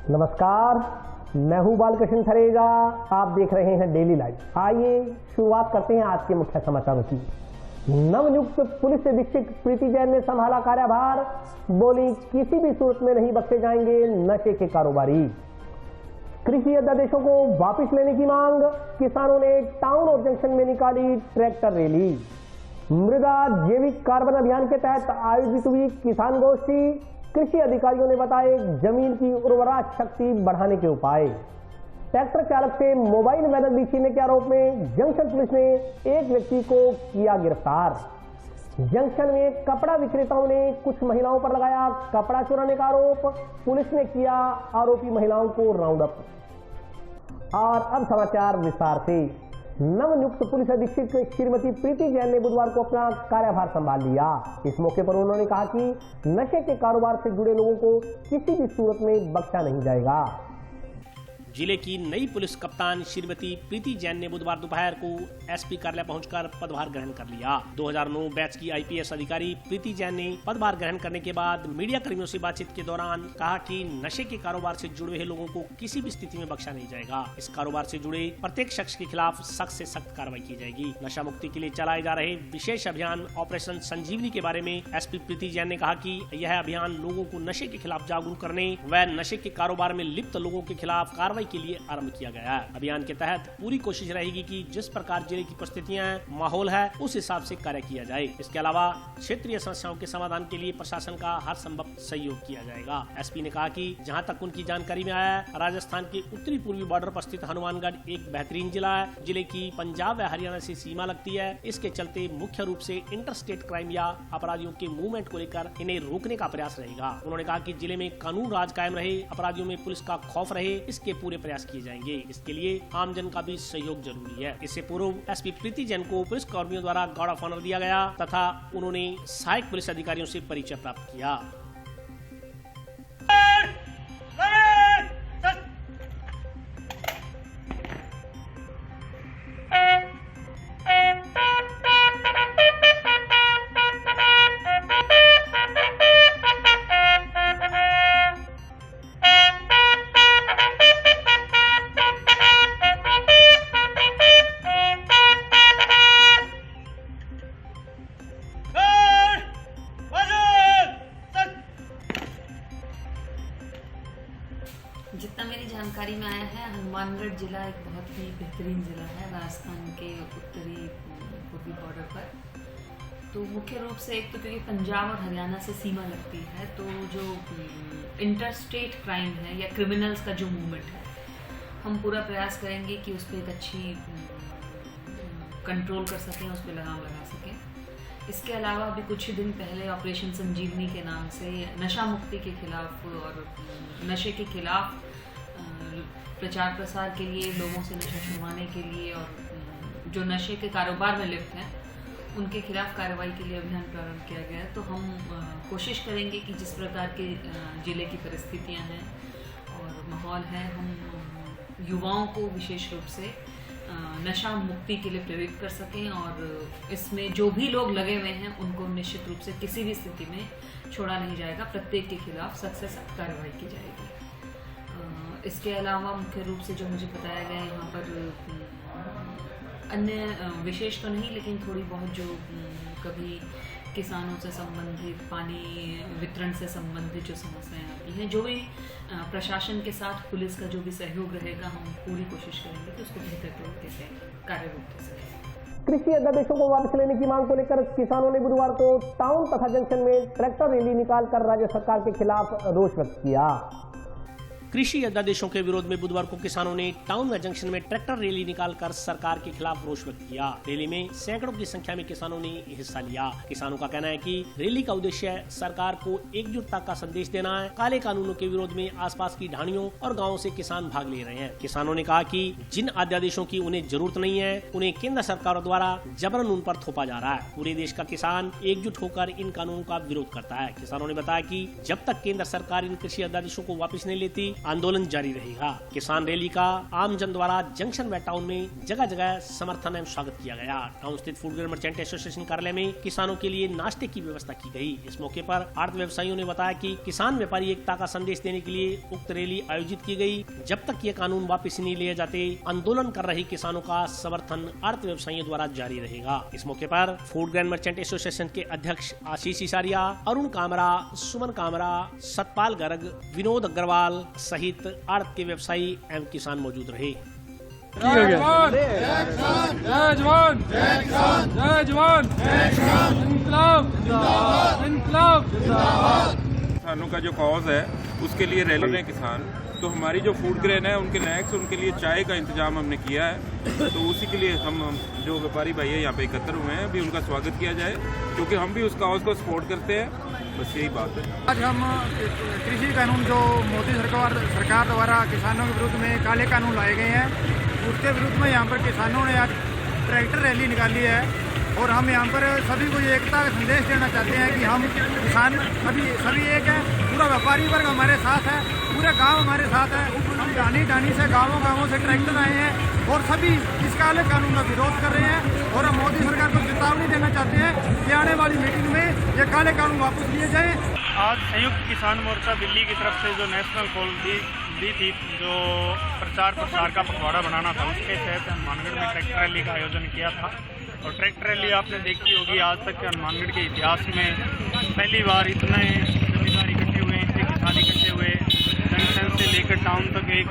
नमस्कार, मैं हूं बालकृष्ण थरेगा। आप देख रहे हैं डेली लाइव। आइए शुरुआत करते हैं आज के मुख्य समाचारों की। नवनियुक्त पुलिस अधीक्षक प्रीति जैन ने संभाला कार्यभार, बोली किसी भी सूरत में नहीं बख्शे जाएंगे नशे के कारोबारी। कृषि अध्यादेशों को वापस लेने की मांग, किसानों ने टाउन और जंक्शन में निकाली ट्रैक्टर रैली। मृदा जैविक कार्बन अभियान के तहत आयोजित हुई किसान गोष्ठी, कृषि अधिकारियों ने बताए जमीन की उर्वरा शक्ति बढ़ाने के उपाय। ट्रैक्टर चालक से मोबाइल वैन छीनने के आरोप में जंक्शन पुलिस ने एक व्यक्ति को किया गिरफ्तार। जंक्शन में कपड़ा विक्रेताओं ने कुछ महिलाओं पर लगाया कपड़ा चुराने का आरोप, पुलिस ने किया आरोपी महिलाओं को राउंड अप। और अब समाचार विस्तार से। नवनियुक्त पुलिस अधीक्षक श्रीमती प्रीति जैन ने बुधवार को अपना कार्यभार संभाल लिया। इस मौके पर उन्होंने कहा कि नशे के कारोबार से जुड़े लोगों को किसी भी सूरत में बख्शा नहीं जाएगा। जिले की नई पुलिस कप्तान श्रीमती प्रीति जैन ने बुधवार दोपहर को एसपी कार्यालय पहुंचकर पदभार ग्रहण कर लिया। 2009 बैच की आईपीएस अधिकारी प्रीति जैन ने पदभार ग्रहण करने के बाद मीडिया कर्मियों से बातचीत के दौरान कहा कि नशे के कारोबार से जुड़े हुए लोगों को किसी भी स्थिति में बख्शा नहीं जाएगा। इस कारोबार से जुड़े प्रत्येक शख्स के खिलाफ सख्त से सख्त कार्रवाई की जाएगी। नशा मुक्ति के लिए चलाए जा रहे विशेष अभियान ऑपरेशन संजीवनी के बारे में एसपी प्रीति जैन ने कहा कि यह अभियान लोगों को नशे के खिलाफ जागरूक करने व नशे के कारोबार में लिप्त लोगों के खिलाफ कार्रवाई के लिए आरंभ किया गया है। अभियान के तहत पूरी कोशिश रहेगी कि जिस प्रकार जिले की परिस्थितियां माहौल है उस हिसाब से कार्य किया जाए। इसके अलावा क्षेत्रीय समस्याओं के समाधान के लिए प्रशासन का हर संभव सहयोग किया जाएगा। एसपी ने कहा कि जहां तक उनकी जानकारी में आया है, राजस्थान के उत्तरी पूर्वी बॉर्डर पर स्थित हनुमानगढ़ एक बेहतरीन जिला है। जिले की पंजाब व हरियाणा से सीमा लगती है। इसके चलते मुख्य रूप से इंटर स्टेट क्राइम या अपराधियों के मूवमेंट को लेकर इन्हें रोकने का प्रयास रहेगा। उन्होंने कहा कि जिले में कानून राज कायम रहे, अपराधियों में पुलिस का खौफ रहे, इसके पूरे प्रयास किए जाएंगे। इसके लिए आमजन का भी सहयोग जरूरी है। इससे पूर्व एसपी प्रीति जैन को पुलिस कर्मियों द्वारा गार्ड ऑफ ऑनर दिया गया तथा उन्होंने सहायक पुलिस अधिकारियों से परिचय प्राप्त किया। जितना मेरी जानकारी में आया है, हनुमानगढ़ जिला एक बहुत ही बेहतरीन ज़िला है राजस्थान के उत्तरी पूर्वी बॉर्डर पर। तो मुख्य रूप से एक तो क्योंकि पंजाब और हरियाणा से सीमा लगती है, तो जो इंटर स्टेट क्राइम है या क्रिमिनल्स का जो मूवमेंट है, हम पूरा प्रयास करेंगे कि उस पर एक अच्छी कंट्रोल कर सकें, उस पर लगाम लगा सकें। इसके अलावा अभी कुछ ही दिन पहले ऑपरेशन संजीवनी के नाम से नशा मुक्ति के खिलाफ और नशे के खिलाफ प्रचार प्रसार के लिए, लोगों से नशा छुड़वाने के लिए और जो नशे के कारोबार में लिप्त हैं उनके खिलाफ कार्रवाई के लिए अभियान प्रारंभ किया गया है। तो हम कोशिश करेंगे कि जिस प्रकार के ज़िले की परिस्थितियां हैं और माहौल है, हम युवाओं को विशेष रूप से नशा मुक्ति के लिए प्रेरित कर सकें और इसमें जो भी लोग लगे हुए हैं उनको निश्चित रूप से किसी भी स्थिति में छोड़ा नहीं जाएगा। प्रत्येक के खिलाफ सख्त से सख्त कार्रवाई की जाएगी। इसके अलावा मुख्य रूप से जो मुझे बताया गया यहाँ पर अन्य विशेष तो नहीं, लेकिन थोड़ी बहुत जो कभी किसानों से संबंधित, पानी वितरण से संबंधित जो समस्याएं आती हैं, जो भी प्रशासन के साथ पुलिस का जो भी सहयोग रहेगा, हम पूरी कोशिश करेंगे कि उसको बेहतर तरीके से कार्यरूप दे सकें। कृषि अध्यादेशों को वापस लेने की मांग को लेकर किसानों ने बुधवार को टाउन तथा जंक्शन में ट्रैक्टर रैली निकालकर राज्य सरकार के खिलाफ रोष व्यक्त किया। कृषि अध्यादेशों के विरोध में बुधवार को किसानों ने टाउन व जंक्शन में ट्रैक्टर रैली निकालकर सरकार के खिलाफ रोष व्यक्त किया। रैली में सैकड़ों की संख्या में किसानों ने हिस्सा लिया। किसानों का कहना है कि रैली का उद्देश्य सरकार को एकजुटता का संदेश देना है। काले कानूनों के विरोध में आसपास की ढाणियों और गाँवों से किसान भाग ले रहे हैं। किसानों ने कहा कि जिन अध्यादेशों की उन्हें जरूरत नहीं है, उन्हें केंद्र सरकार द्वारा जबरन उन पर थोपा जा रहा है। पूरे देश का किसान एकजुट होकर इन कानूनों का विरोध करता है। किसानों ने बताया कि जब तक केंद्र सरकार इन कृषि अध्यादेशों को वापस नहीं लेती, आंदोलन जारी रहेगा। किसान रैली का आम जन द्वारा जंक्शन व टाउन में जगह जगह समर्थन एवं स्वागत किया गया। टाउन स्थित फूड ग्रेन मर्चेंट एसोसिएशन कार्यालय में किसानों के लिए नाश्ते की व्यवस्था की गई। इस मौके पर आड़त व्यवसायियों ने बताया कि किसान व्यापारी एकता का संदेश देने के लिए उक्त रैली आयोजित की गई। जब तक ये कानून वापस नहीं लिए जाते, आंदोलन कर रहे किसानों का समर्थन आड़त व्यवसायियों द्वारा जारी रहेगा। इस मौके पर फूड ग्रेन मर्चेंट एसोसिएशन के अध्यक्ष आशीष इसारिया, अरुण कामरा, सुमन कामरा, सतपाल गर्ग, विनोद अग्रवाल सहित आड़त के व्यवसायी एवं किसान मौजूद रहे। जय जवान, जय जवान, जय जवान, इनकलाब जिंदाबाद, इनकलाब जिंदाबाद। किसानों का जो कॉज है उसके लिए रैली में किसान, तो हमारी जो फूड ग्रेन है उनके नेक्स्ट उनके लिए चाय का इंतजाम हमने किया है। तो उसी के लिए हम जो व्यापारी भाई है यहाँ पे एकत्र हुए हैं, अभी उनका स्वागत किया जाए क्योंकि हम भी उस कॉज को सपोर्ट करते हैं। बस यही बात है। आज हम कृषि कानून जो मोदी सरकार द्वारा किसानों के विरुद्ध में काले कानून लाए गए हैं, उसके विरुद्ध में यहाँ पर किसानों ने आज ट्रैक्टर रैली निकाली है और हम यहाँ पर सभी को ये एकता का संदेश देना चाहते हैं कि हम किसान सभी एक हैं। पूरा व्यापारी वर्ग हमारे साथ है, पूरा गांव हमारे साथ है। हम ढानी से गांवों से ट्रैक्टर आए हैं और सभी इस काले कानून का विरोध कर रहे हैं और हम मोदी सरकार को चेतावनी देना चाहते हैं कि आने वाली मीटिंग में ये काले कानून वापस लिए जाए। आज संयुक्त किसान मोर्चा दिल्ली की तरफ से जो नेशनल कॉल दी थी, जो प्रचार का पखवाड़ा बनाना था, उसके तहत हनुमानगढ़ में ट्रैक्टर रैली का आयोजन किया था। और ट्रैक्टर रैली आपने देखी होगी, आज तक के हनुमानगढ़ के इतिहास में पहली बार इतने जमींदार इकट्ठे हुए, इतने किसान इकट्ठे हुए। जंक्शन से लेकर टाउन तक एक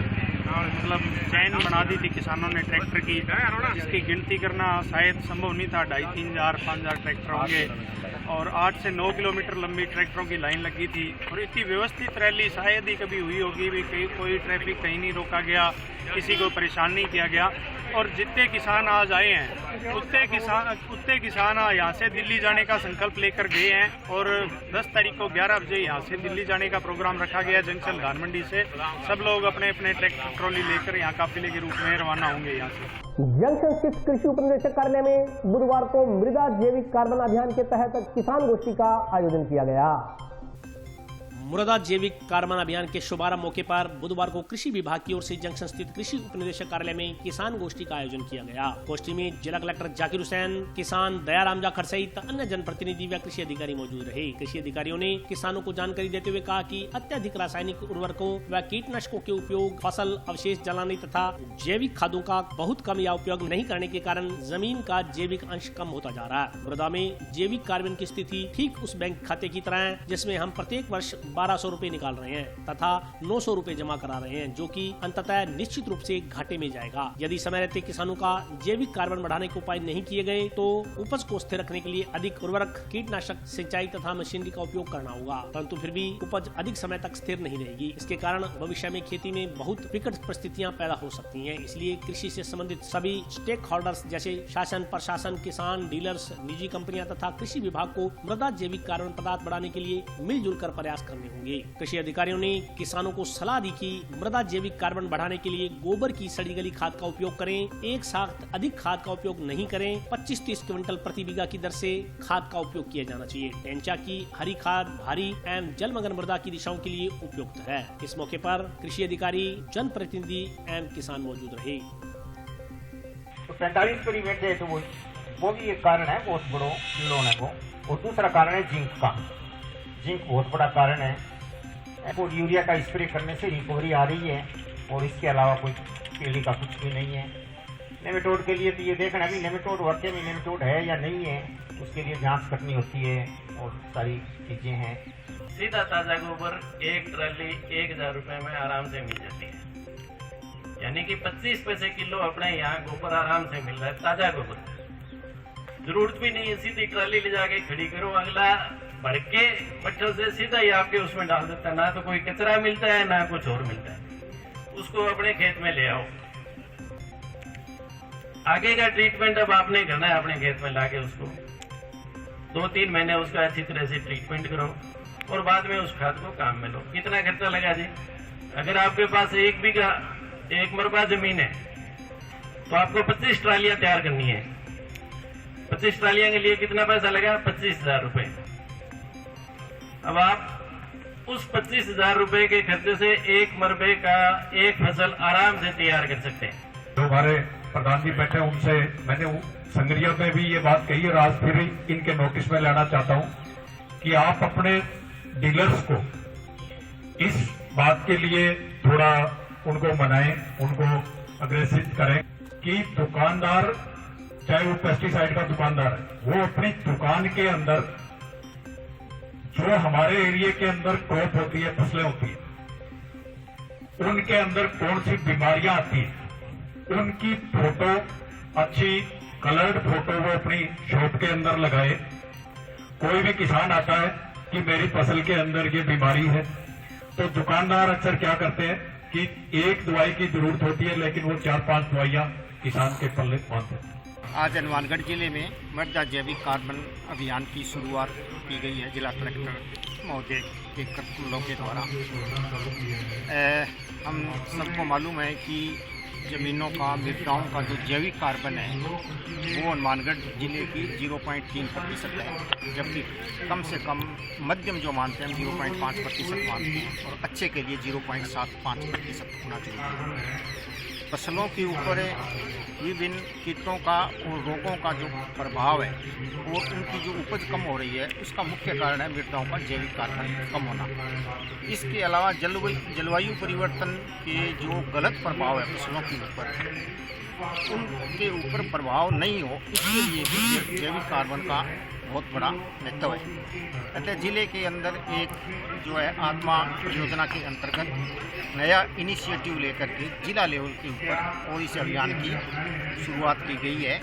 मतलब चैन बना दी थी किसानों ने ट्रैक्टर की, जिसकी गिनती करना शायद संभव नहीं था। 2,500, 3,000, 5,000 ट्रैक्टर होंगे और 8 से 9 किलोमीटर लंबी ट्रैक्टरों की लाइन लगी थी। और इतनी व्यवस्थित रैली शायद ही कभी हुई होगी भी, कोई ट्रैफिक कहीं नहीं रोका गया, किसी को परेशान नहीं किया गया। और जितने किसान आज आए हैं उतने किसान यहाँ से दिल्ली जाने का संकल्प लेकर गए हैं और 10 तारीख को 11 बजे यहाँ से दिल्ली जाने का प्रोग्राम रखा गया। जंक्शन धान मंडी से सब लोग अपने अपने ट्रैक्टर ट्रॉली लेकर यहाँ काफिले के रूप में रवाना होंगे। यहाँ से जंक्शन स्थित कृषि उपनिदेशक कार्यालय में बुधवार को मृदा जैविक कार्बन अभियान के तहत किसान गोष्ठी का आयोजन किया गया। मृदा जैविक कार्बन अभियान के शुभारंभ मौके पर बुधवार को कृषि विभाग की ओर से जंक्शन स्थित कृषि उपनिदेशक कार्यालय में किसान गोष्ठी का आयोजन किया गया। गोष्ठी में जिला कलेक्टर जाकिर हुसैन, किसान दयाराम जाखड़ सहित अन्य जनप्रतिनिधि व कृषि अधिकारी मौजूद रहे। कृषि अधिकारियों ने किसानों को जानकारी देते हुए कहा कि अत्यधिक रासायनिक उर्वरकों व कीटनाशकों के उपयोग, फसल अवशेष जलाने तथा जैविक खादों का बहुत कम या उपयोग नहीं करने के कारण जमीन का जैविक अंश कम होता जा रहा है। मृदा में जैविक कार्बन की स्थिति ठीक उस बैंक खाते की तरह है जिसमें हम प्रत्येक वर्ष 1200 रुपए निकाल रहे हैं तथा 900 रुपए जमा करा रहे हैं, जो कि अंततः निश्चित रूप से घाटे में जाएगा। यदि समय रहते किसानों का जैविक कार्बन बढ़ाने के उपाय नहीं किए गए तो उपज को स्थिर रखने के लिए अधिक उर्वरक, कीटनाशक, सिंचाई तथा मशीनरी का उपयोग करना होगा, परंतु फिर भी उपज अधिक समय तक स्थिर नहीं रहेगी। इसके कारण भविष्य में खेती में बहुत विकट परिस्थितियां पैदा हो सकती हैं। इसलिए कृषि से संबंधित सभी स्टेक होल्डर्स जैसे शासन, प्रशासन, किसान, डीलर्स, निजी कंपनियां तथा कृषि विभाग को मृदा जैविक कार्बन पदार्थ बढ़ाने के लिए मिलजुल कर प्रयास करने होंगे। कृषि अधिकारियों ने किसानों को सलाह दी कि मृदा जैविक कार्बन बढ़ाने के लिए गोबर की सड़ी गली खाद का उपयोग करें, एक साथ अधिक खाद का उपयोग नहीं करें। 25-30 क्विंटल प्रति बीघा की दर से खाद का उपयोग किया जाना चाहिए। टेंचा की हरी खाद भारी एवं जलमग्न मृदा की दिशाओं के लिए उपयुक्त है। इस मौके पर कृषि अधिकारी, जनप्रतिनिधि एवं किसान मौजूद रहे। तो 45% है, तो वो भी एक कारण है, बहुत बड़ा लोन है वो। और दूसरा कारण है जिंक का। जिंक बहुत बड़ा कारण है और यूरिया का स्प्रे करने से रिकवरी आ रही है और इसके अलावा कोई केली का कुछ भी नहीं है। नेमेटोड के लिए तो ये देखना है कि नेमेटोड वाकई में नेमेटोड है या नहीं है, उसके लिए जांच करनी होती है और सारी चीज़ें हैं। सीधा ताज़ा गोबर एक ट्राली 1,000 रुपये में आराम से मिल जाती है, यानी कि 25 पैसे किलो अपने यहाँ गोबर आराम से मिल रहा है। ताज़ा गोबर जरूरत भी नहीं है सीधी ट्राली ले जाके खड़ी करो, अगला भर के मच्छर से सीधा ही आपके उसमें डाल देता है। ना तो कोई कचरा मिलता है ना कुछ और मिलता है, उसको अपने खेत में ले आओ। आगे का ट्रीटमेंट अब आपने करना है, अपने खेत में लाके उसको 2-3 महीने उसका अच्छी तरह से ट्रीटमेंट करो और बाद में उस खाद को काम में लो। कितना खर्चा लगा जी? अगर आपके पास 1 बीघा 1 मरबा जमीन है तो आपको 25 ट्रालियां तैयार करनी है। 25 ट्रालियां के लिए कितना पैसा लगा? 25,000 रुपए। अब आप उस 25,000 रुपए के खर्चे से एक मरबे का एक फसल आराम से तैयार कर सकते हैं। जो हमारे प्रधान जी बैठे उनसे मैंने संगरिया में भी ये बात कही और आज फिर इनके नोटिस में लाना चाहता हूं कि आप अपने डीलर्स को इस बात के लिए थोड़ा उनको मनाएं, उनको अग्रेसिव करें कि दुकानदार, चाहे वो पेस्टिसाइड का दुकानदार है, वो अपनी दुकान के अंदर जो हमारे एरिया के अंदर क्रॉप होती है, फसलें होती है, उनके अंदर कौन सी बीमारियां आती है, उनकी फोटो, अच्छी कलर्ड फोटो वो अपनी शॉप के अंदर लगाए। कोई भी किसान आता है कि मेरी फसल के अंदर ये बीमारी है, तो दुकानदार अक्सर क्या करते हैं कि एक दवाई की जरूरत होती है लेकिन वो 4-5 दवाइयां किसान के पल्ले बांधते हैं। आज हनुमानगढ़ जिले में मृदा जैविक कार्बन अभियान की शुरुआत की गई है जिला कलेक्टर महोदय के कर्तव्यों के द्वारा। हम सबको मालूम है कि ज़मीनों का, मृदाओं का जो जैविक कार्बन है वो हनुमानगढ़ जिले की 0.3% है, जबकि कम से कम मध्यम जो मानते हैं 0.5% मानते हैं और अच्छे के लिए 0.75% होना चाहिए। फसलों के ऊपर विभिन्न कीटों का और रोगों का जो प्रभाव है और उनकी जो उपज कम हो रही है उसका मुख्य कारण है मृदाओं का जैविक कार्बन कम होना। इसके अलावा जलवायु परिवर्तन के जो गलत प्रभाव है फसलों के ऊपर, उनके ऊपर प्रभाव नहीं हो, इसके लिए भी जैविक कार्बन का बहुत बड़ा महत्व है। अतः जिले के अंदर एक जो है आत्मा योजना के अंतर्गत नया इनिशिएटिव लेकर के जिला लेवल के ऊपर और इस अभियान की शुरुआत की गई है,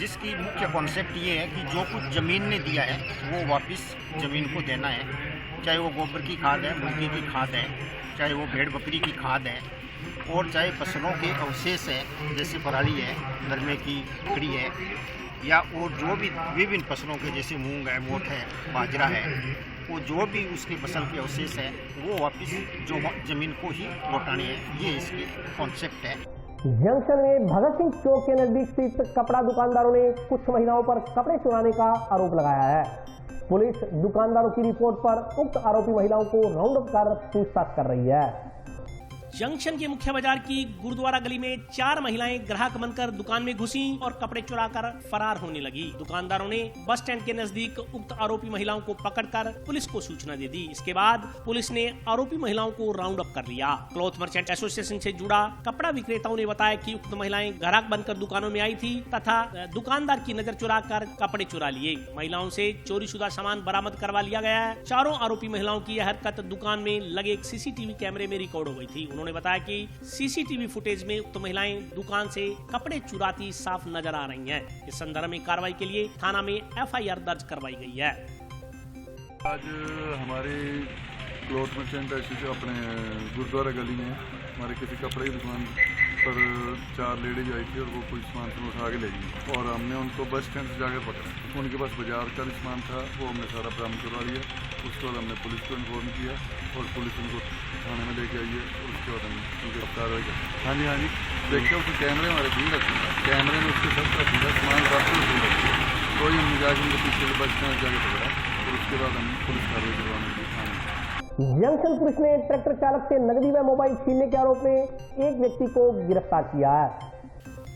जिसकी मुख्य कॉन्सेप्ट ये है कि जो कुछ ज़मीन ने दिया है वो वापस ज़मीन को देना है, चाहे वो गोबर की खाद है, मुर्गी की खाद है, चाहे वो भेड़ बकरी की खाद है, और चाहे फसलों के अवशेष हैं जैसे पराली है, नरमे की लकड़ी है, या और जो भी विभिन्न फसलों के जैसे मूंग है, मोठ है, बाजरा है, वो जो भी उसके फसल के अवशेष है वो वापस जो ज़मीन को ही लौटानी है, ये इसकी कॉन्सेप्ट है। जंक्शन में भगत सिंह चौक के नजदीक स्थित कपड़ा दुकानदारों ने कुछ महिलाओं पर कपड़े चुराने का आरोप लगाया है। पुलिस दुकानदारों की रिपोर्ट पर उक्त आरोपी महिलाओं को राउंड अप कर पूछताछ कर रही है। जंक्शन के मुख्य बाजार की गुरुद्वारा गली में 4 महिलाएं ग्राहक बनकर दुकान में घुसी और कपड़े चुराकर फरार होने लगी। दुकानदारों ने बस स्टैंड के नजदीक उक्त आरोपी महिलाओं को पकड़कर पुलिस को सूचना दे दी। इसके बाद पुलिस ने आरोपी महिलाओं को राउंड अप कर लिया। क्लॉथ मर्चेंट एसोसिएशन से जुड़ा कपड़ा विक्रेताओं ने बताया कि उक्त महिलाएं ग्राहक बनकर दुकानों में आई थी तथा दुकानदार की नजर चुराकर कपड़े चुरा लिए। महिलाओं से चोरीशुदा सामान बरामद करवा लिया गया है। चारों आरोपी महिलाओं की यह हरकत दुकान में लगे एक सीसीटीवी कैमरे में रिकॉर्ड हो गई थी। उन्होंने बताया कि सीसीटीवी फुटेज में उक्त महिलाएं दुकान से कपड़े चुराती साफ नजर आ रही हैं। इस संदर्भ में कार्रवाई के लिए थाना में एफआईआर दर्ज करवाई गई है। आज हमारे क्लॉथ मर्चेंट अपने गुरुद्वारा गली में हमारे किसी कपड़े की दुकान पर 4 लेडीज आई थी और वो कुछ सामान से उठा के ले गई और हमने उनको बस स्टैंड से जाकर पकड़ा। उनके पास बाजार का भी सामान था, वो हमने सारा बरामद करवा लिया। उसके बाद हमने पुलिस को इन्फॉर्म किया और पुलिस उनको थाने में लेके आई है। उसके बाद हमने उनके कार्रवाई की। हाँ जी देखिए उसके कैमरे हमारे भीड़ रखे हैं, कैमरे में उसके सब रखी है, सामान रास्ते में भीड़ रखी है। तो हम जाकर उनके पीछे बस स्टैंड जाकर पकड़ा और उसके बाद हम पुलिस कार्रवाई करवाने की थाने। जंक्शन पुलिस ने ट्रैक्टर चालक से नकदी व मोबाइल छीनने के आरोप में एक व्यक्ति को गिरफ्तार किया है।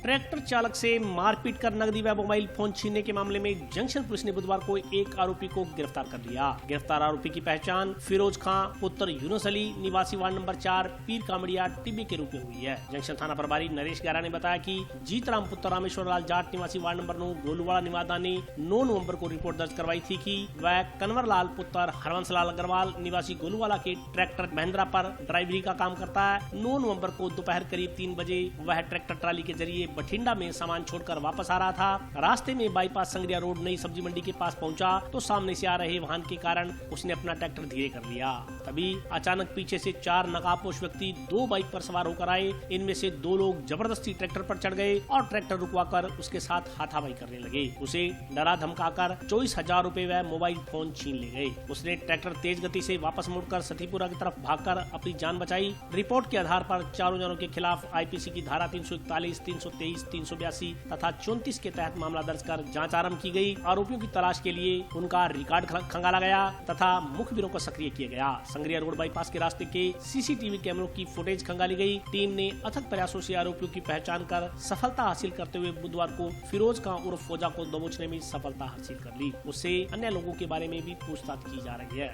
ट्रैक्टर चालक से मारपीट कर नकदी व मोबाइल फोन छीनने के मामले में जंक्शन पुलिस ने बुधवार को एक आरोपी को गिरफ्तार कर लिया। गिरफ्तार आरोपी की पहचान फिरोज खां पुत्र यूनुस अली निवासी वार्ड नंबर 4 पीर कामड़िया टिब्बी के रूप में हुई है। जंक्शन थाना प्रभारी नरेश गारा ने बताया कि जीतराम पुत्र रामेश्वर लाल जाट निवासी वार्ड नंबर 9 गोलूवाड़ा निवादा ने 9 नवंबर को रिपोर्ट दर्ज करवाई थी कि वह कन्वर लाल पुत्र हरवंश लाल अग्रवाल निवासी गोलूवाला के ट्रैक्टर महिंद्रा पर ड्राइवरी का काम करता है। 9 नवंबर को दोपहर करीब 3 बजे वह ट्रैक्टर ट्राली के जरिए बठिंडा में सामान छोड़कर वापस आ रहा था। रास्ते में बाईपास संगरिया रोड नई सब्जी मंडी के पास पहुंचा तो सामने से आ रहे वाहन के कारण उसने अपना ट्रैक्टर धीरे कर लिया। तभी अचानक पीछे से 4 नकाबपोश व्यक्ति 2 बाइक पर सवार होकर आए। इनमें से 2 लोग जबरदस्ती ट्रैक्टर पर चढ़ गए और ट्रैक्टर रुकवाकर उसके साथ हाथापाई करने लगे। उसे डरा धमकाकर 24,000 रुपए व मोबाइल फोन छीन ले गए। उसने ट्रैक्टर तेज गति से वापस मुड़कर सतीपुरा की तरफ भागकर अपनी जान बचाई। रिपोर्ट के आधार पर चारों जनों के खिलाफ आईपीसी की धारा 341, 313 23, 382 तथा 34 के तहत मामला दर्ज कर जांच आरंभ की गई। आरोपियों की तलाश के लिए उनका रिकॉर्ड खंगाला गया तथा मुखबिरों को सक्रिय किया गया। संगरिया रोड बाईपास के रास्ते के सीसीटीवी कैमरों की फुटेज खंगाली गई। टीम ने अथक प्रयासों से आरोपियों की पहचान कर सफलता हासिल करते हुए बुधवार को फिरोज का उर्फ फौजा को दबोचने में सफलता हासिल कर ली। उससे अन्य लोगों के बारे में भी पूछताछ की जा रही है।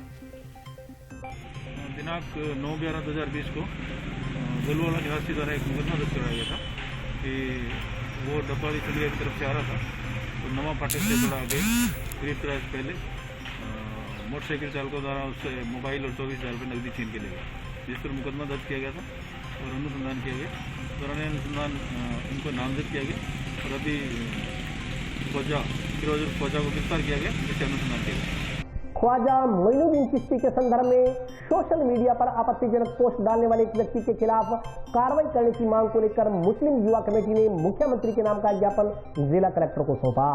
दिनांक 9/11/2020 को गलवाला निवासी द्वारा एक मुकदमा दर्ज कराया गया था कि वो डब्बाड़ी संगरिया की तरफ से आ रहा था, तो नवा फाटक से थोड़ा आगे करीब पहले मोटरसाइकिल चालकों द्वारा उससे मोबाइल और 24,000 रुपये नकदी छीन के ले गया, जिस पर मुकदमा दर्ज किया गया था और अनुसंधान किया गया। दौरान अनुसंधान उनको नामजद किया गया और अभी फिरोज फौजा को गिरफ्तार किया गया, जिससे अनुसंधान किया गया। ख्वाजा मोइनुद्दीन चिश्ती के संदर्भ में सोशल मीडिया पर आपत्तिजनक पोस्ट डालने वाले एक व्यक्ति के खिलाफ कार्रवाई करने की मांग को लेकर मुस्लिम युवा कमेटी ने मुख्यमंत्री के नाम का ज्ञापन जिला कलेक्टर को सौंपा।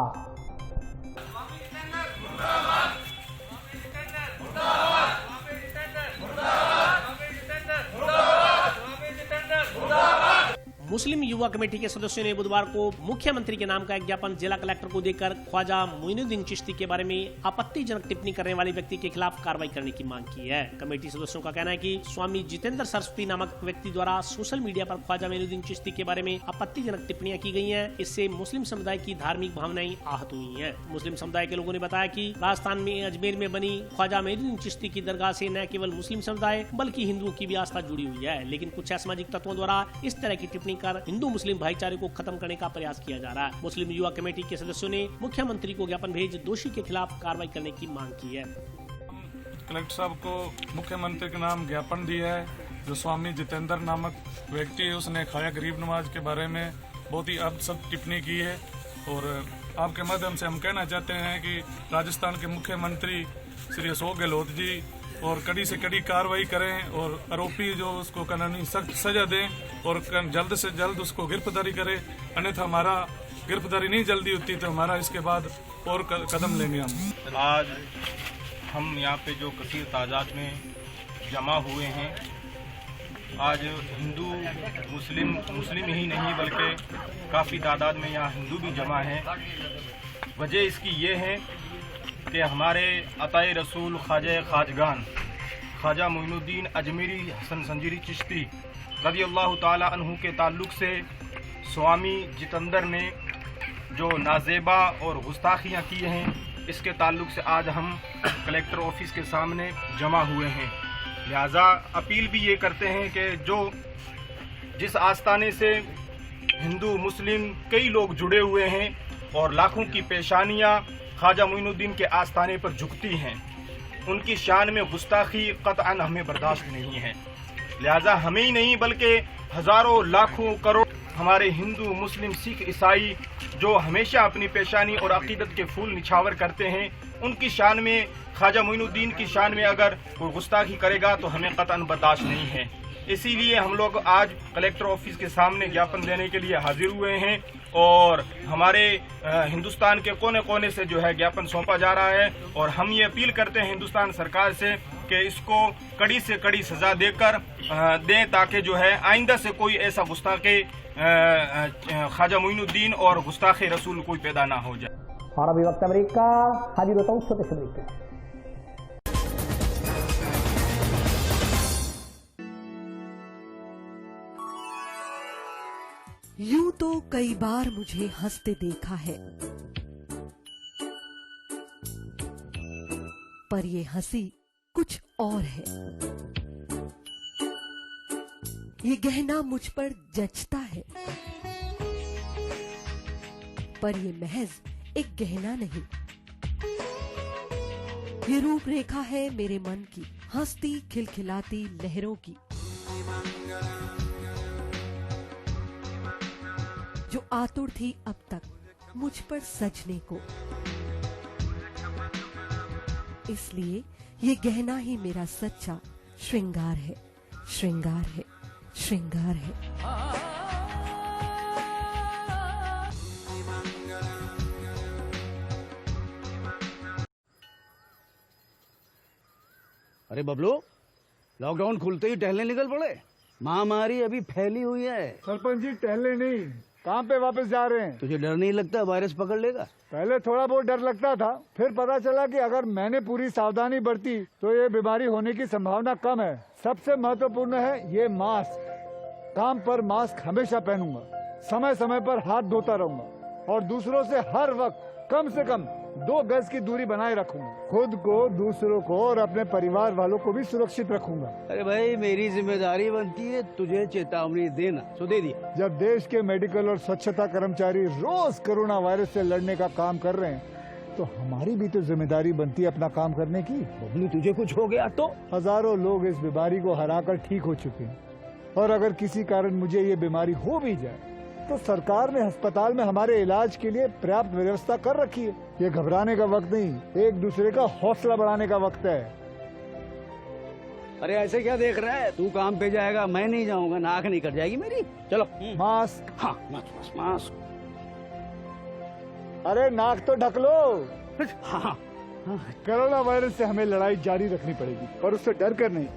मुस्लिम युवा कमेटी के सदस्यों ने बुधवार को मुख्यमंत्री के नाम का एक ज्ञापन जिला कलेक्टर को देकर ख्वाजा मोइनुद्दीन चिश्ती के बारे में आपत्तिजनक टिप्पणी करने वाले व्यक्ति के खिलाफ कार्रवाई करने की मांग की है। कमेटी सदस्यों का कहना है कि स्वामी जितेंद्र सरस्वती नामक व्यक्ति द्वारा सोशल मीडिया पर ख्वाजा मोइनुद्दीन चिश्ती के बारे में आपत्तिजनक टिप्पणियां की गई हैं। इससे मुस्लिम समुदाय की धार्मिक भावनाएं आहत हुई हैं। मुस्लिम समुदाय के लोगों ने बताया कि राजस्थान में अजमेर में बनी ख्वाजा मोइनुद्दीन चिश्ती की दरगाह से न केवल मुस्लिम समुदाय बल्कि हिंदुओं की भी आस्था जुड़ी हुई है, लेकिन कुछ असामाजिक तत्वों द्वारा इस तरह की टिप्पणी कर हिंदू मुस्लिम भाईचारे को खत्म करने का प्रयास किया जा रहा है। मुस्लिम युवा कमेटी के सदस्यों ने मुख्यमंत्री को ज्ञापन भेज दोषी के खिलाफ कार्रवाई करने की मांग की है। कलेक्टर साहब को मुख्यमंत्री के नाम ज्ञापन दिया है। जो स्वामी जितेंद्र नामक व्यक्ति है, उसने खाया गरीब नवाज के बारे में बहुत ही अपशब्द टिप्पणी की है और आपके माध्यम से हम कहना चाहते हैं कि राजस्थान के मुख्यमंत्री श्री अशोक गहलोत जी और कड़ी से कड़ी कार्रवाई करें और आरोपी जो उसको कानूनी सख्त सजा दें और जल्द से जल्द उसको गिरफ्तारी करें। अन्यथा हमारा गिरफ्तारी नहीं जल्दी होती तो हमारा इसके बाद और कदम लेंगे हम। आज हम यहाँ पे जो कसीर तादाद में जमा हुए हैं, आज हिंदू मुस्लिम ही नहीं बल्कि काफ़ी तादाद में यहाँ हिंदू भी जमा हैं। वजह इसकी ये है कि हमारे अताए रसूल ख्वाजा खाजगान ख्वाजा मोइनुद्दीन अजमेरी हसन संजीरी चिश्ती रज़ी अल्लाह ताला अन्हु के ताल्लुक़ से स्वामी जितेंद्र ने जो नाजेबा और गुस्ताखियाँ की हैं, इसके ताल्लुक़ से आज हम कलेक्टर ऑफिस के सामने जमा हुए हैं। लिहाजा अपील भी ये करते हैं कि जो जिस आस्ताने से हिंदू मुस्लिम कई लोग जुड़े हुए हैं और लाखों की पेशानियाँ ख्वाजा मोइनुद्दीन के आस्थाने पर झुकती हैं, उनकी शान में गुस्ताखी कतअन हमें बर्दाश्त नहीं है। लिहाजा हमें ही नहीं बल्कि हजारों लाखों करोड़ हमारे हिंदू मुस्लिम सिख ईसाई जो हमेशा अपनी पेशानी और अकीदत के फूल निछावर करते हैं, उनकी शान में ख्वाजा मोइनुद्दीन की शान में अगर कोई गुस्ताखी करेगा तो हमें कतअन बर्दाश्त नहीं है। इसीलिए हम लोग आज कलेक्टर ऑफिस के सामने ज्ञापन देने के लिए हाजिर हुए हैं और हमारे हिंदुस्तान के कोने कोने से जो है ज्ञापन सौंपा जा रहा है और हम ये अपील करते हैं हिंदुस्तान सरकार से कि इसको कड़ी से कड़ी सजा देकर दें ताकि जो है आइंदा से कोई ऐसा गुस्ताखे ख्वाजा मोइनुद्दीन और गुस्ताखे रसूल कोई पैदा ना हो जाए। और अभी वक्त अमेरिका हाजिर होता हूँ छोटे से ब्रेक पे। यूं तो कई बार मुझे हंसते देखा है, पर ये हंसी कुछ और है। ये गहना मुझ पर जचता है, पर ये महज एक गहना नहीं। ये रूपरेखा है मेरे मन की, हंसती खिलखिलाती लहरों की, जो आतुर थी अब तक मुझ पर सजने को। इसलिए ये गहना ही मेरा सच्चा श्रृंगार है, श्रृंगार है, श्रृंगार है। अरे बबलू, लॉकडाउन खुलते ही टहलने निकल पड़े। महामारी अभी फैली हुई है। सरपंच जी टहलने नहीं, कहाँ पे वापस जा रहे हैं? तुझे डर नहीं लगता वायरस पकड़ लेगा? पहले थोड़ा बहुत डर लगता था, फिर पता चला कि अगर मैंने पूरी सावधानी बरती तो ये बीमारी होने की संभावना कम है। सबसे महत्वपूर्ण है ये मास्क। काम पर मास्क हमेशा पहनूंगा, समय समय पर हाथ धोता रहूंगा और दूसरों से हर वक्त कम से कम 2 गज की दूरी बनाए रखूंगा। खुद को, दूसरों को और अपने परिवार वालों को भी सुरक्षित रखूंगा। अरे भाई, मेरी जिम्मेदारी बनती है तुझे चेतावनी देना, तो दे दिया। जब देश के मेडिकल और स्वच्छता कर्मचारी रोज कोरोना वायरस से लड़ने का काम कर रहे हैं तो हमारी भी तो जिम्मेदारी बनती है अपना काम करने की। बबलू, तुझे कुछ हो गया तो? हजारों लोग इस बीमारी को हराकर ठीक हो चुके हैं और अगर किसी कारण मुझे ये बीमारी हो भी जाए तो सरकार ने अस्पताल में हमारे इलाज के लिए पर्याप्त व्यवस्था कर रखी है। ये घबराने का वक्त नहीं, एक दूसरे का हौसला बढ़ाने का वक्त है। अरे ऐसे क्या देख रहा है? तू काम पे जाएगा, मैं नहीं जाऊंगा, नाक नहीं कट जाएगी मेरी। चलो मास्क। हाँ, मास्क। अरे नाक तो ढक लो। हाँ। कोरोना वायरस से हमें लड़ाई जारी रखनी पड़ेगी, पर उससे डर कर नहीं,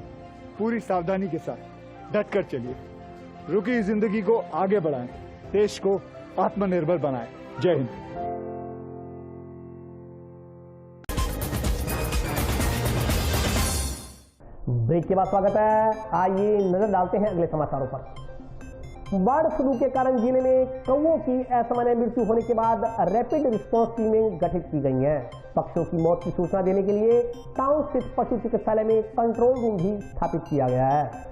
पूरी सावधानी के साथ डट कर चलिए। रुकी जिंदगी को आगे बढ़ाएं, देश को आत्मनिर्भर बनाएं। जय हिंद। ब्रेक के बाद स्वागत है। आइए नजर डालते हैं अगले समाचारों पर। बर्ड फ्लू के कारण जिले में कौवों की असामान्य मृत्यु होने के बाद रैपिड रिस्पांस टीमें गठित की गई हैं। पक्षियों की मौत की सूचना देने के लिए टाउन स्थित पशु चिकित्सालय में कंट्रोल रूम भी स्थापित किया गया है।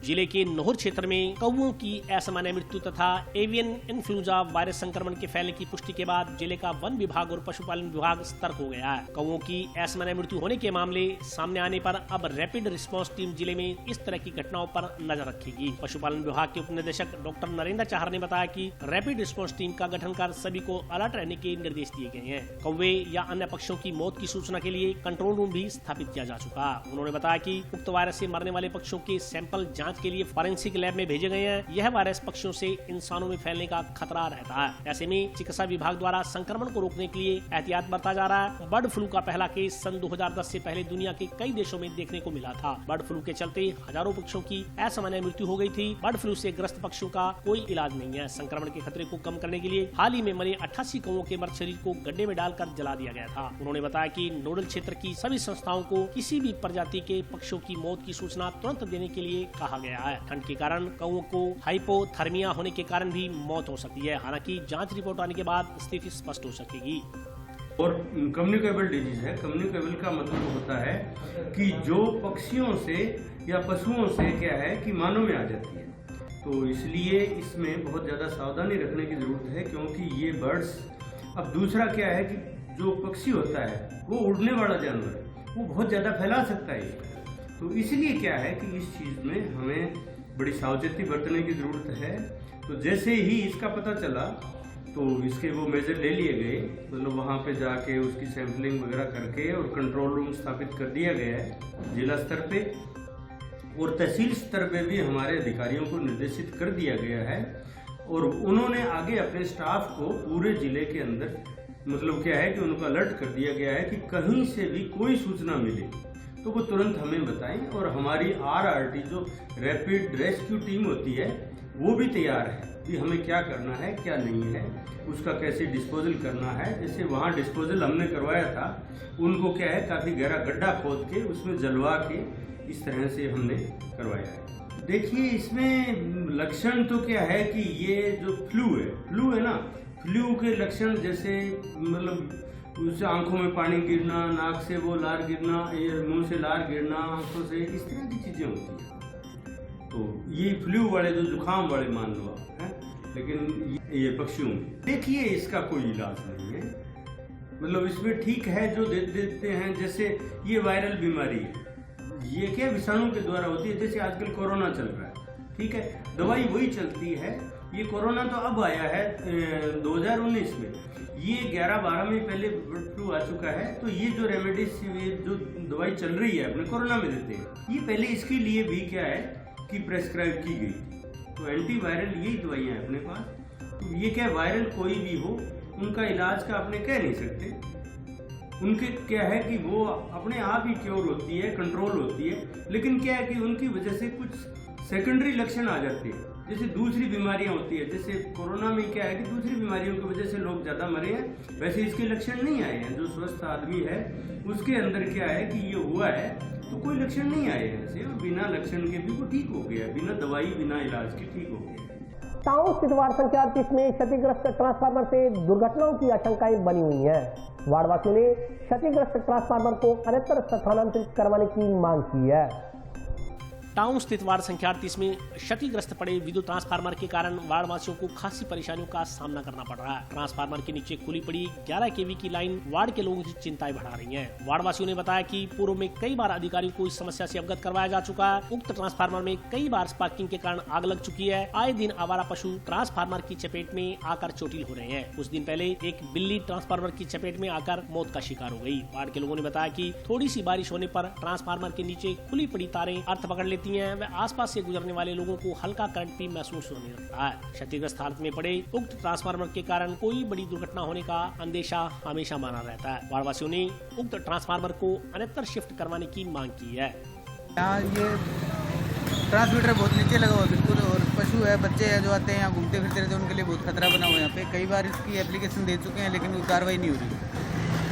जिले के नोहर क्षेत्र में कौवों की असामान्य मृत्यु तथा एवियन इन्फ्लुएंजा वायरस संक्रमण के फैलने की पुष्टि के बाद जिले का वन विभाग और पशुपालन विभाग सतर्क हो गया है। कौवों की असामान्य मृत्यु होने के मामले सामने आने पर अब रैपिड रिस्पांस टीम जिले में इस तरह की घटनाओं पर नजर रखेगी। पशुपालन विभाग के उप निदेशक डॉक्टर नरेंद्र चाहर ने बताया कि रैपिड रिस्पांस टीम का गठन कर सभी को अलर्ट रहने के निर्देश दिए गए हैं। कौवे या अन्य पक्षियों की मौत की सूचना के लिए कंट्रोल रूम भी स्थापित किया जा चुका। उन्होंने बताया कि उक्त वायरस से मरने वाले पक्षियों के सैंपल जाँच के लिए फॉरेंसिक लैब में भेजे गए हैं। यह वायरस पक्षियों से इंसानों में फैलने का खतरा रहता है। ऐसे में चिकित्सा विभाग द्वारा संक्रमण को रोकने के लिए एहतियात बरता जा रहा है। बर्ड फ्लू का पहला केस सन 2010 से पहले दुनिया के कई देशों में देखने को मिला था। बर्ड फ्लू के चलते हजारों पक्षियों की असामान्य मृत्यु हो गई थी। बर्ड फ्लू से ग्रस्त पक्षियों का कोई इलाज नहीं है। संक्रमण के खतरे को कम करने के लिए हाल ही में मरे 88 कौवों के मृत शरीर को गड्ढे में डालकर जला दिया गया था। उन्होंने बताया कि नोडल क्षेत्र की सभी संस्थाओं को किसी भी प्रजाति के पक्षियों की मौत की सूचना तुरंत देने के लिए कहा गया है। ठंड के कारण कौवों को हाइपोथर्मिया होने के कारण भी मौत हो सकती है। हालांकि जांच रिपोर्ट आने के बाद स्थिति स्पष्ट हो सकेगी। और कम्युनिकेबल डिजीज है। कम्युनिकेबल का मतलब होता है कि जो पक्षियों से या पशुओं से क्या है कि मानव में आ जाती है। तो इसलिए इसमें बहुत ज़्यादा सावधानी रखने की ज़रूरत है, क्योंकि ये बर्ड्स, अब दूसरा क्या है कि जो पक्षी होता है वो उड़ने वाला जानवर है, वो बहुत ज़्यादा फैला सकता है। तो इसलिए क्या है कि इस चीज़ में हमें बड़ी सावचेती बरतने की ज़रूरत है। तो जैसे ही इसका पता चला तो इसके वो मेजर ले लिए गए, मतलब वहाँ पे जाके उसकी सैंपलिंग वगैरह करके और कंट्रोल रूम स्थापित कर दिया गया है जिला स्तर पे, और तहसील स्तर पे भी हमारे अधिकारियों को निर्देशित कर दिया गया है। और उन्होंने आगे अपने स्टाफ को पूरे जिले के अंदर, मतलब क्या है कि उनको अलर्ट कर दिया गया है कि कहीं से भी कोई सूचना मिले तो वो तुरंत हमें बताएं। और हमारी RRT जो रैपिड रेस्क्यू टीम होती है वो भी तैयार है कि हमें क्या करना है क्या नहीं है, उसका कैसे डिस्पोजल करना है। जैसे वहाँ डिस्पोजल हमने करवाया था, उनको क्या है काफ़ी गहरा गड्ढा खोद के उसमें जलवा के इस तरह से हमने करवाया है। देखिए इसमें लक्षण तो क्या है कि ये जो फ्लू है ना, फ्लू के लक्षण जैसे मतलब उससे आंखों में पानी गिरना, नाक से वो लार गिरना, मुंह से लार गिरना, आंखों से, इस तरह की चीज़ें होती हैं। तो ये फ्लू वाले जो जुकाम वाले मान लो आप हैं, लेकिन ये पक्षियों में देखिए इसका कोई इलाज नहीं है। मतलब इसमें ठीक है जो दे देते हैं, जैसे ये वायरल बीमारी है, ये क्या विषाणु के द्वारा होती है। जैसे आजकल कोरोना चल रहा है, ठीक है, दवाई वही चलती है। ये कोरोना तो अब आया है 2019 में, ये 11-12 में पहले बर्ड फ्लू आ चुका है। तो ये जो रेमडेसिविर जो दवाई चल रही है अपने कोरोना में देते हैं, ये पहले इसके लिए भी क्या है कि प्रेस्क्राइब की गई थी। तो एंटीवायरल यही दवाइयाँ हैं अपने पास। तो ये क्या वायरल कोई भी हो, उनका इलाज का आपने कह नहीं सकते। उनके क्या है कि वो अपने आप ही क्योर होती है, कंट्रोल होती है, लेकिन क्या है कि उनकी वजह से कुछ सेकेंडरी लक्षण आ जाते हैं, जैसे दूसरी बीमारियां होती है। जैसे कोरोना में क्या है कि दूसरी बीमारियों की वजह से लोग ज़्यादा मरे हैं, वैसे इसके लक्षण नहीं आए हैं। जो स्वस्थ आदमी है उसके अंदर क्या है कि ये हुआ है तो कोई लक्षण नहीं आए हैं ऐसे, और बिना लक्षण के भी वो ठीक हो गया, बिना दवाई बिना इलाज के ठीक हो गया। टाउन स्थित वार्ड संख्या 38 में क्षतिग्रस्त ट्रांसफार्मर से दुर्घटनाओं की आशंकाएं बनी हुई हैं। वार्डवासियों ने क्षतिग्रस्त ट्रांसफार्मर को अन्यत्र स्थानांतरित करवाने की मांग की है। टाउन स्थित वार्ड संख्या 38 में क्षतिग्रस्त पड़े विद्युत ट्रांसफार्मर के कारण वार्डवासियों को खासी परेशानियों का सामना करना पड़ रहा है। ट्रांसफार्मर के नीचे खुली पड़ी 11 kV की लाइन वार्ड के लोगों की चिंताएं बढ़ा रही हैं। वार्डवासियों ने बताया कि पूर्व में कई बार अधिकारियों को इस समस्या से अवगत करवाया जा चुका है। उक्त ट्रांसफार्मर में कई बार स्पार्किंग के कारण आग लग चुकी है। आए दिन आवारा पशु ट्रांसफार्मर की चपेट में आकर चोटिल हो रहे हैं। कुछ दिन पहले एक बिल्ली ट्रांसफार्मर की चपेट में आकर मौत का शिकार हो गई। वार्ड के लोगों ने बताया कि थोड़ी सी बारिश होने पर ट्रांसफार्मर के नीचे खुली पड़ी तारें अर्थ पकड़ लेती हैं व आसपास से गुजरने वाले लोगों को हल्का करंट भी महसूस होने लगता है। क्षतिग्रस्त हालत में पड़े उक्त ट्रांसफार्मर के कारण कोई बड़ी दुर्घटना होने का अंदेशा हमेशा बना रहता है। वार्डवासियों ने उक्त ट्रांसफार्मर को अन्यत्र शिफ्ट करवाने की मांग की है। यहाँ ये ट्रांसमीटर बहुत नीचे लगा हुआ बिल्कुल, और पशु है, बच्चे हैं जो आते हैं यहाँ घूमते फिरते रहते हैं, उनके लिए बहुत खतरा बना हुआ है। यहाँ पे कई बार इसकी एप्लीकेशन दे चुके हैं लेकिन कोई कार्रवाई नहीं हो रही।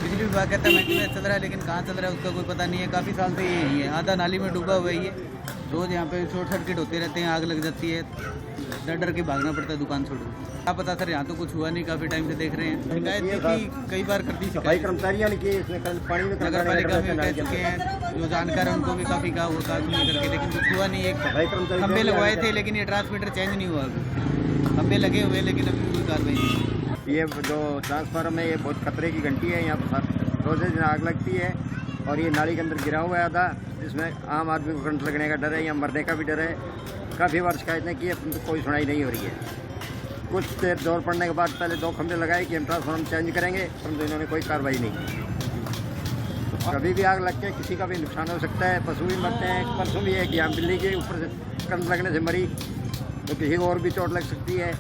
बिजली विभाग कहता है मेंटेनेंस चल रहा है, लेकिन कहाँ चल रहा है उसका कोई पता नहीं है। काफ़ी साल से यही है, आधा नाली में डूबा हुआ है। ये रोज यहाँ पे शॉर्ट सर्किट होते रहते हैं, आग लग जाती है, डर डर के भागना पड़ता है दुकान छोड़। क्या पता सर, यहाँ तो कुछ हुआ नहीं, काफी टाइम से देख रहे हैं। शिकायत देखी कई बार करती, सफाई कर्मचारियों ने की, नगर पालिका में कह चुके हैं, जो जानकार है उनको भी काफी कहा वो कागज नहीं करके, लेकिन कुछ हुआ नहीं। एक खंबे लगवाए थे लेकिन ये ट्रांसमीटर चेंज नहीं हुआ, खंबे लगे हुए लेकिन अभी कोई कार्रवाई नहीं। ये जो ट्रांसफार्मर में ये बहुत खतरे की घंटी है, यहाँ पर रोजे दिन आग लगती है और ये नाली के अंदर गिरा हुआ है आधा, जिसमें आम आदमी को करंट लगने का डर है या मरने का भी डर है। काफ़ी बार शिकायत की है, कोई सुनाई नहीं हो रही है। कुछ देर जोर पड़ने के बाद पहले 2 खंभे लगाए कि हम ट्रांसफार्मर चेंज करेंगे, परंतु इन्होंने कोई कार्रवाई नहीं की। कभी भी आग लग के किसी का भी नुकसान हो सकता है, पशु भी मरते हैं। परसों भी है कि यहाँ बिल्ली के ऊपर से करंट लगने से मरी, तो किसी को और भी चोट लग सकती है।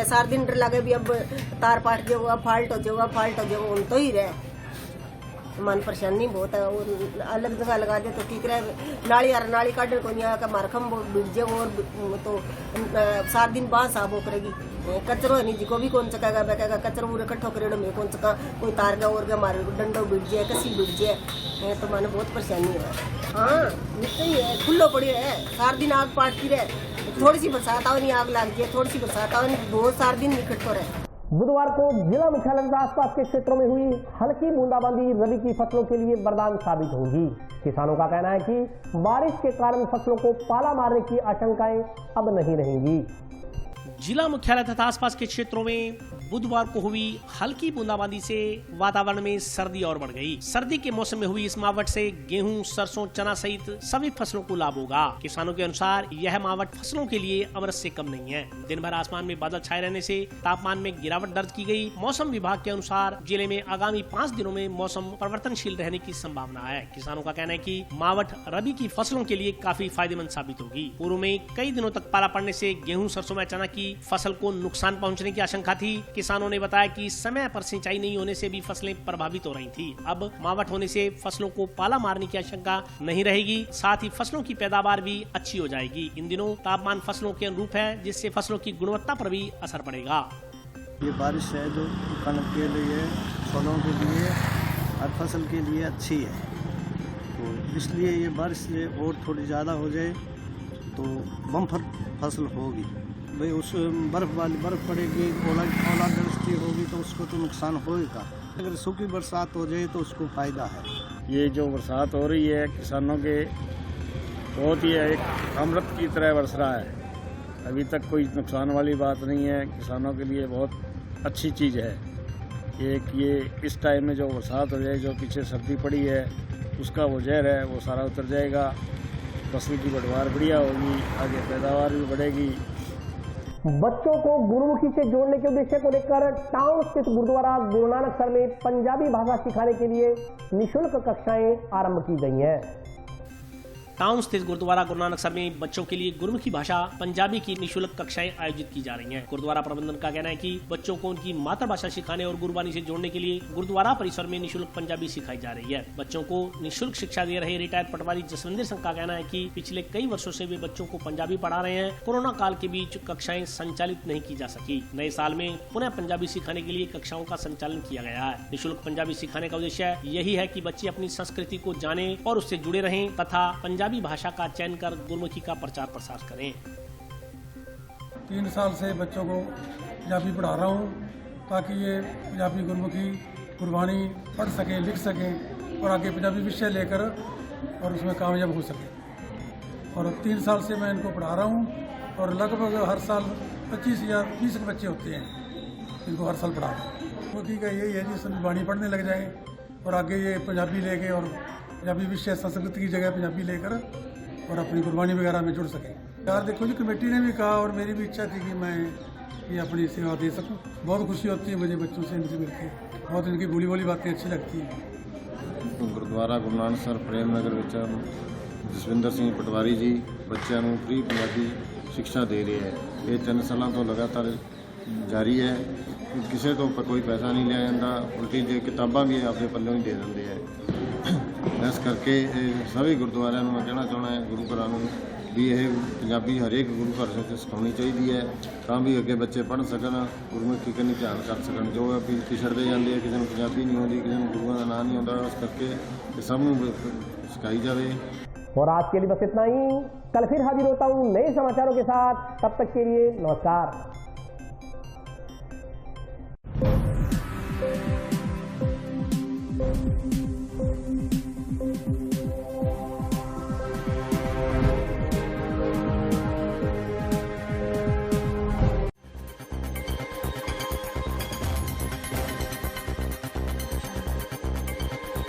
सार दिन डर लगे भी अब तार पाट जाओगा, फाल्ट हो जाओगा, उन तो ही रहे मन परेशानी बहुत है। और अलग जगह लगा दे तो ठीक रहे। नाली काटने को नहीं आया, मारखम बिट जाएगा और तो 7 दिन बाद साफ हो करेगी। कचरो है नहीं जिको भी कौन चकाएगा बेकेगा, कचरो पूरे इकट्ठो करेड़ो में कौन चका, कोई तार का और मारे डंडो बिट जाए, कसी बिट जाए, तो माने बहुत परेशानी है। हाँ निश्चय ही है, खुल्लो पड़े है, 4 दिन आग पाटती रहे। थोड़ी सी बरसात आओ नहीं आग लग जाए, थोड़ी सी बरसात आओ नहीं 2-4 दिन इकट्ठो रहे। बुधवार को जिला मुख्यालय तथा आसपास के क्षेत्रों में हुई हल्की बूंदाबांदी रबी की फसलों के लिए वरदान साबित होगी। किसानों का कहना है कि बारिश के कारण फसलों को पाला मारने की आशंकाएं अब नहीं रहेंगी। जिला मुख्यालय तथा आसपास के क्षेत्रों में बुधवार को हुई हल्की बूंदाबांदी से वातावरण में सर्दी और बढ़ गई। सर्दी के मौसम में हुई इस मावट से गेहूं, सरसों, चना सहित सभी फसलों को लाभ होगा। किसानों के अनुसार यह मावट फसलों के लिए अमृत से कम नहीं है। दिन भर आसमान में बादल छाए रहने से तापमान में गिरावट दर्ज की गई। मौसम विभाग के अनुसार जिले में आगामी 5 दिनों में मौसम परिवर्तनशील रहने की संभावना है। किसानों का कहना है कि मावट रबी की फसलों के लिए काफी फायदेमंद साबित होगी। पूर्व में कई दिनों तक पाला पड़ने से गेहूं, सरसों व चना की फसल को नुकसान पहुंचने की आशंका थी। किसानों ने बताया कि समय पर सिंचाई नहीं होने से भी फसलें प्रभावित हो रही थी। अब मावट होने से फसलों को पाला मारने की आशंका नहीं रहेगी, साथ ही फसलों की पैदावार भी अच्छी हो जाएगी। इन दिनों तापमान फसलों के अनुरूप है, जिससे फसलों की गुणवत्ता पर भी असर पड़ेगा। ये बारिश है जो कणक के लिए, फलों के लिए और फसल के लिए अच्छी है, तो इसलिए ये बारिश और थोड़ी ज़्यादा हो जाए तो बम्पर फसल होगी। भाई उस बर्फ़ पड़ेगी, ओलावृष्टि होगी तो उसको तो नुकसान होगा। अगर सूखी बरसात हो जाए तो उसको फ़ायदा है। ये जो बरसात हो रही है किसानों के बहुत ही एक अमृत की तरह बरस रहा है। अभी तक कोई नुकसान वाली बात नहीं है, किसानों के लिए बहुत अच्छी चीज़ है। ये इस टाइम में जो बरसात हो जाए, जो पीछे सर्दी पड़ी है उसका वो जहर है वो सारा उतर जाएगा, फसल की पैदावार बढ़िया होगी, आगे पैदावार भी बढ़ेगी। बच्चों को गुरुमुखी से जोड़ने के उद्देश्य को लेकर टाउन स्थित गुरुद्वारा गुरु नानक सर में पंजाबी भाषा सिखाने के लिए निःशुल्क कक्षाएं आरंभ की गई हैं। टाउन स्थित गुरुद्वारा गुरु नानक सर में बच्चों के लिए गुरुमुखी भाषा पंजाबी की निःशुल्क कक्षाएं आयोजित की जा रही हैं। गुरुद्वारा प्रबंधन का कहना है कि बच्चों को उनकी मातृभाषा सिखाने और गुरुबानी से जोड़ने के लिए गुरुद्वारा परिसर में निःशुल्क पंजाबी सिखाई जा रही है। बच्चों को निःशुल्क शिक्षा दे रहे रिटायर्ड पटवारी जसविंदर सिंह का कहना है कि पिछले कई वर्षों से वे बच्चों को पंजाबी पढ़ा रहे हैं। कोरोना काल के बीच कक्षाएं संचालित नहीं की जा सकी। नए साल में पुनः पंजाबी सिखाने के लिए कक्षाओं का संचालन किया गया है। निःशुल्क पंजाबी सिखाने का उद्देश्य यही है कि बच्चे अपनी संस्कृति को जाने और उससे जुड़े रहें तथा पंजाबी भाषा का चयन कर गुरुमुखी का प्रचार प्रसार करें। 3 साल से बच्चों को पंजाबी पढ़ा रहा हूँ ताकि ये पंजाबी गुरुमुखी गुरबानी पढ़ सकें, लिख सकें और आगे पंजाबी विषय लेकर और उसमें कामयाब हो सकें। और 3 साल से मैं इनको पढ़ा रहा हूँ और लगभग हर साल 25 या 30 बच्चे होते हैं इनको हर साल पढ़ा रहा हूँ। गुरुमुखी का यही है जी गुरबानी पढ़ने लग जाए और आगे ये पंजाबी लेके और पंजाबी विषय संस्कृत की जगह पंजाबी लेकर और अपनी गुरबानी वगैरह में जुड़ सकें। यार देखो जी, कमेटी ने भी कहा और मेरी भी इच्छा थी कि मैं ये अपनी सेवा दे सकूं। बहुत खुशी होती है मुझे बच्चों से इनसे मिलकर, बहुत इनकी बोली बोली बातें अच्छी लगती हैं। गुरुद्वारा गुरु नानक सर प्रेम नगर विच जसविंदर सिंह पटवारी जी बच्चों को फ्री पंजाबी शिक्षा दे रहे हैं। ये 3 सालों तो लगातार जारी है। किसी तो कोई पैसा नहीं लिया जाता, उल्टी जो किताबां भी अपने पल्लों ही दे देंगे है। इस करके सभी गुरुद्वारों में मैं कहना चाहना है गुरु घरों भी यह पंजाबी हरेक गुरु घर से सिखानी चाहिए है तां भी अगे बच्चे पढ़ सकन, गुरमुखी कनी ध्यान कर सकन। जो अभी पिछड़ते जाते हैं, किसी को पंजाबी नहीं आती, किसी को गुरुओं का नाम नहीं आता, इस करके सबनों सिखाई जाए। और आज के लिए बस इतना ही। कल फिर हाजिर होता हूँ नए समाचारों के साथ। तब तक के लिए नमस्कार।